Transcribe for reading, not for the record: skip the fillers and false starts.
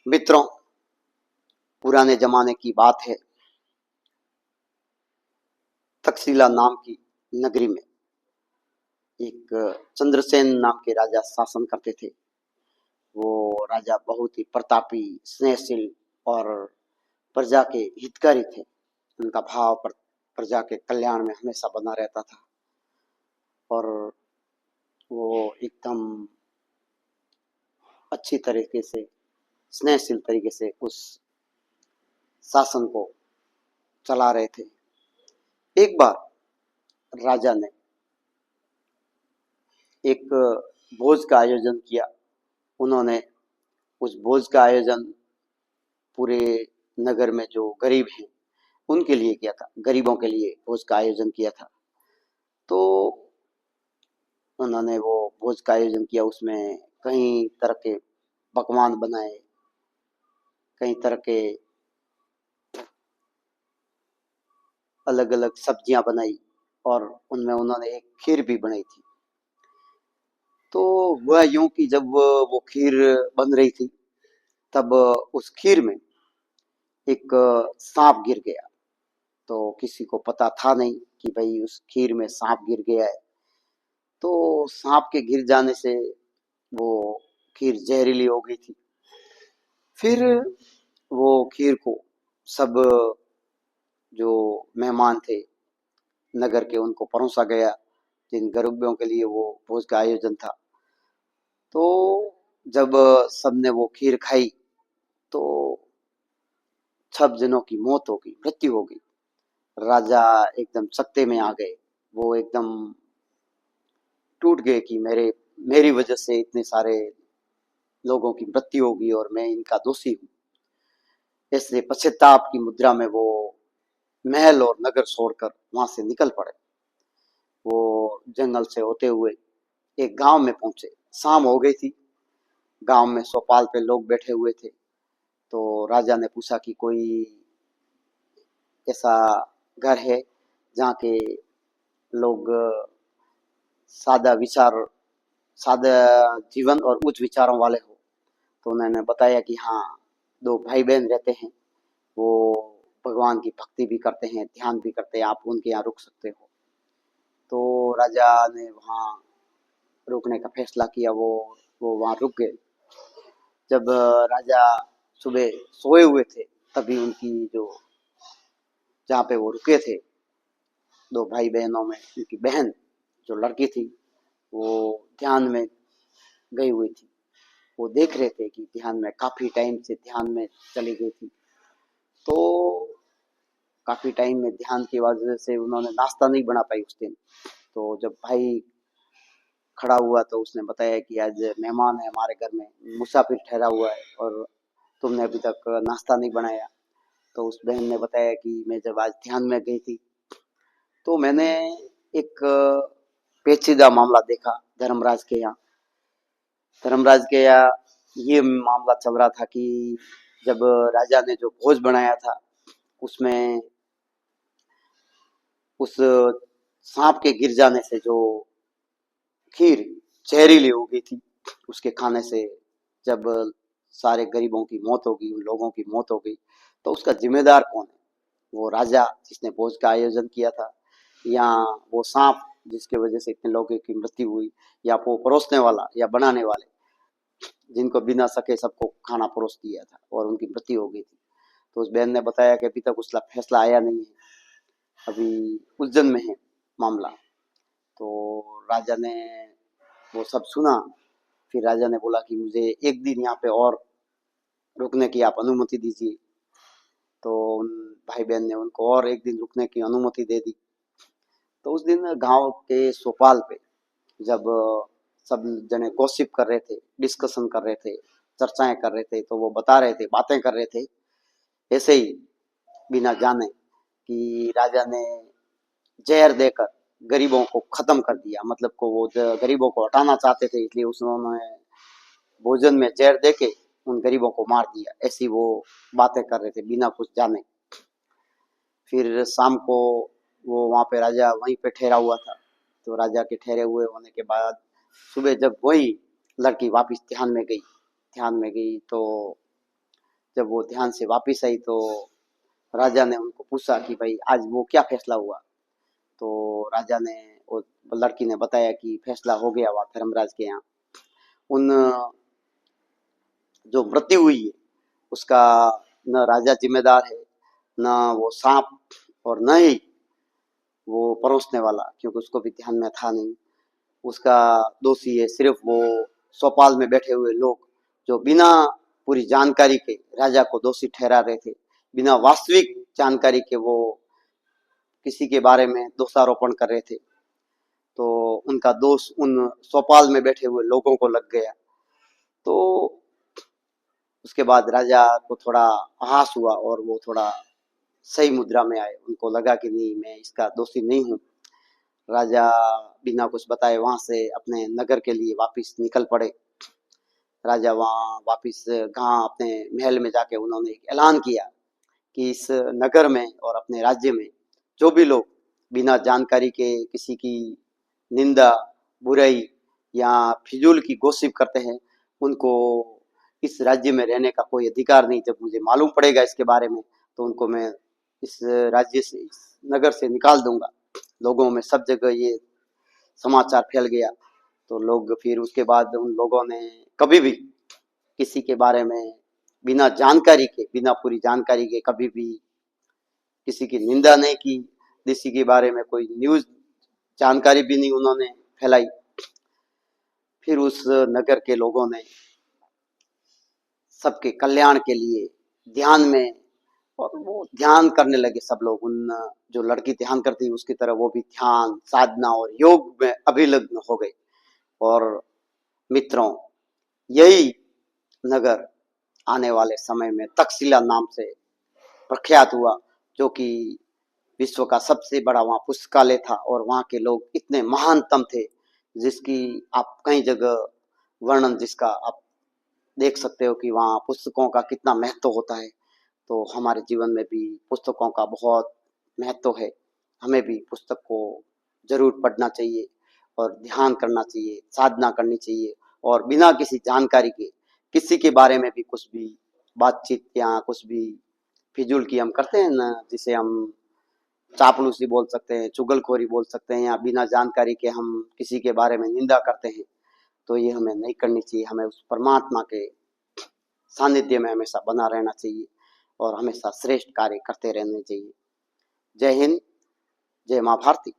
मित्रों, पुराने जमाने की बात है। तक्षशिला नाम की नगरी में एक चंद्रसेन नाम के राजा शासन करते थे। वो राजा बहुत ही प्रतापी, स्नेहशील और प्रजा के हितकारी थे। उनका भाव प्रजा के कल्याण में हमेशा बना रहता था और वो एकदम अच्छी तरीके से, स्नेहशील तरीके से उस शासन को चला रहे थे। एक बार राजा ने एक भोज का आयोजन किया। उन्होंने उस भोज का आयोजन पूरे नगर में जो गरीब हैं उनके लिए किया था, गरीबों के लिए भोज का आयोजन किया था। तो उन्होंने वो भोज का आयोजन किया, उसमें कई तरह के पकवान बनाए, कई तरह के अलग अलग सब्जियां बनाई और उनमें उन्होंने एक खीर भी बनाई थी। तो हुआ यूं कि जब वो खीर बन रही थी तब उस खीर में एक सांप गिर गया। तो किसी को पता था नहीं कि भाई उस खीर में सांप गिर गया है। तो सांप के गिर जाने से वो खीर जहरीली हो गई थी। फिर वो खीर को सब जो मेहमान थे नगर के उनको परोसा गया, जिन गरीबों के लिए वो भोज का आयोजन था। तो जब सबने वो खीर खाई तो 6 जनों की मौत हो गई, मृत्यु हो गई। राजा एकदम सत्ते में आ गए। वो एकदम टूट गए कि मेरी वजह से इतने सारे लोगों की मृत्यु होगी और मैं इनका दोषी हूँ। इसलिए पश्चाताप की मुद्रा में वो महल और नगर छोड़कर वहां से निकल पड़े। वो जंगल से होते हुए एक गांव में पहुंचे। शाम हो गई थी। गांव में चौपाल पे लोग बैठे हुए थे। तो राजा ने पूछा कि कोई ऐसा घर है जहाँ के लोग सादा विचार, सादा जीवन और उच्च विचारों वाले हो। तो उन्होंने बताया कि हाँ, 2 भाई बहन रहते हैं। वो भगवान की भक्ति भी करते हैं, ध्यान भी करते हैं, आप उनके यहाँ रुक सकते हो। तो राजा ने वहाँ रुकने का फैसला किया। वो वहाँ रुक गए। जब राजा सुबह सोए हुए थे तभी उनकी जो, जहाँ पे वो रुके थे, 2 भाई बहनों में उनकी बहन जो लड़की थी वो ध्यान में गई हुई थी। वो देख रहे थे कि ध्यान में काफी टाइम से ध्यान में चली गई थी। तो काफी टाइम में ध्यान की वजह से उन्होंने नाश्ता नहीं बना पाई उस दिन। तो जब भाई खड़ा हुआ तो उसने बताया कि आज मेहमान है हमारे घर में, मुसाफिर ठहरा हुआ है और तुमने अभी तक नाश्ता नहीं बनाया। तो उस बहन ने बताया कि मैं जब आज ध्यान में गई थी तो मैंने एक पेचीदा मामला देखा धर्मराज के यहाँ। धर्मराज के यहाँ ये मामला चल रहा था कि जब राजा ने जो भोज बनाया था उसमें उस सांप के गिर जाने से जो खीर जहरीली हो गई थी, उसके खाने से जब सारे गरीबों की मौत हो गई, उन लोगों की मौत हो गई, तो उसका जिम्मेदार कौन है? वो राजा जिसने भोज का आयोजन किया था, या वो सांप जिसकी वजह से इतने लोगों की मृत्यु हुई, या वो परोसने वाला या बनाने वाले जिनको बिना सके सबको खाना परोस दिया था और उनकी मृत्यु हो गई थी। तो उस बहन ने बताया कि अभी तक उसका फैसला आया नहीं है, अभी उलझन में है मामला। तो राजा ने वो सब सुना। फिर राजा ने बोला कि मुझे एक दिन यहाँ पे और रुकने की आप अनुमति दीजिए। तो उन भाई बहन ने उनको और एक दिन रुकने की अनुमति दे दी। तो उस दिन गांव के सोपाल पे जब सब जने गॉसिप कर रहे थे, डिस्कशन कर रहे थे, चर्चाएं कर रहे थे, तो वो बता रहे थे, बातें कर रहे थे ऐसे ही बिना जाने कि राजा ने जहर देकर गरीबों को खत्म कर दिया। मतलब को वो गरीबों को हटाना चाहते थे, इसलिए उन्होंने भोजन में जहर देके उन गरीबों को मार दिया। ऐसी वो बातें कर रहे थे बिना कुछ जाने। फिर शाम को वो वहां पे राजा वहीं पे ठहरा हुआ था। तो राजा के ठहरे हुए होने के बाद सुबह जब वही लड़की वापस ध्यान में गई तो जब वो ध्यान से वापस आई तो राजा ने उनको पूछा कि भाई आज वो क्या फैसला हुआ। तो राजा ने वो लड़की ने बताया कि फैसला हो गया हुआ धर्मराज के यहाँ। उन जो मृत्यु हुई है उसका न राजा जिम्मेदार है, न वो सांप, और न ही वो परोसने वाला, क्योंकि उसको भी ध्यान में था नहीं। उसका दोषी है सिर्फ वो चौपाल में बैठे हुए लोग, जो बिना पूरी जानकारी के राजा को दोषी ठहरा रहे थे। बिना वास्तविक जानकारी के वो किसी के बारे में दोषारोपण कर रहे थे। तो उनका दोष उन चौपाल में बैठे हुए लोगों को लग गया। तो उसके बाद राजा को थोड़ा आभास हुआ और वो थोड़ा सही मुद्रा में आए। उनको लगा कि नहीं, मैं इसका दोषी नहीं हूँ। राजा बिना कुछ बताए वहां से अपने नगर के लिए वापस निकल पड़े। राजा वहां वापस कहाँ अपने महल में जाके उन्होंने एक ऐलान किया कि इस नगर में और अपने राज्य में जो भी लोग बिना जानकारी के किसी की निंदा, बुराई या फिजूल की गॉसिप करते हैं, उनको इस राज्य में रहने का कोई अधिकार नहीं। जब मुझे मालूम पड़ेगा इसके बारे में तो उनको मैं इस राज्य से, इस नगर से निकाल दूंगा। लोगों में सब जगह ये समाचार फैल गया। तो लोग फिर उसके बाद उन लोगों ने कभी भी किसी के बारे में बिना जानकारी के, बिना पूरी जानकारी के कभी भी किसी की निंदा नहीं की। किसी के बारे में कोई न्यूज जानकारी भी नहीं उन्होंने फैलाई। फिर उस नगर के लोगों ने सबके कल्याण के लिए ध्यान में, और वो ध्यान करने लगे सब लोग। उन जो लड़की ध्यान करती उसकी तरह वो भी ध्यान, साधना और योग में अभिलग्न हो गए। और मित्रों, यही नगर आने वाले समय में तक्षशिला नाम से प्रख्यात हुआ, जो कि विश्व का सबसे बड़ा वहाँ पुस्तकालय था। और वहाँ के लोग इतने महानतम थे जिसकी आप कई जगह वर्णन, जिसका आप देख सकते हो कि वहाँ पुस्तकों का कितना महत्व होता है। तो हमारे जीवन में भी पुस्तकों का बहुत महत्व है। हमें भी पुस्तक को जरूर पढ़ना चाहिए और ध्यान करना चाहिए, साधना करनी चाहिए। और बिना किसी जानकारी के किसी के बारे में भी कुछ भी बातचीत या कुछ भी फिजूल की हम करते हैं ना, जिसे हम चापलूसी बोल सकते हैं, चुगलखोरी बोल सकते हैं, या बिना जानकारी के हम किसी के बारे में निंदा करते हैं, तो ये हमें नहीं करनी चाहिए। हमें उस परमात्मा के सानिध्य में हमेशा बना रहना चाहिए और हमेशा श्रेष्ठ कार्य करते रहने चाहिए। जय हिंद, जय माँ भारती।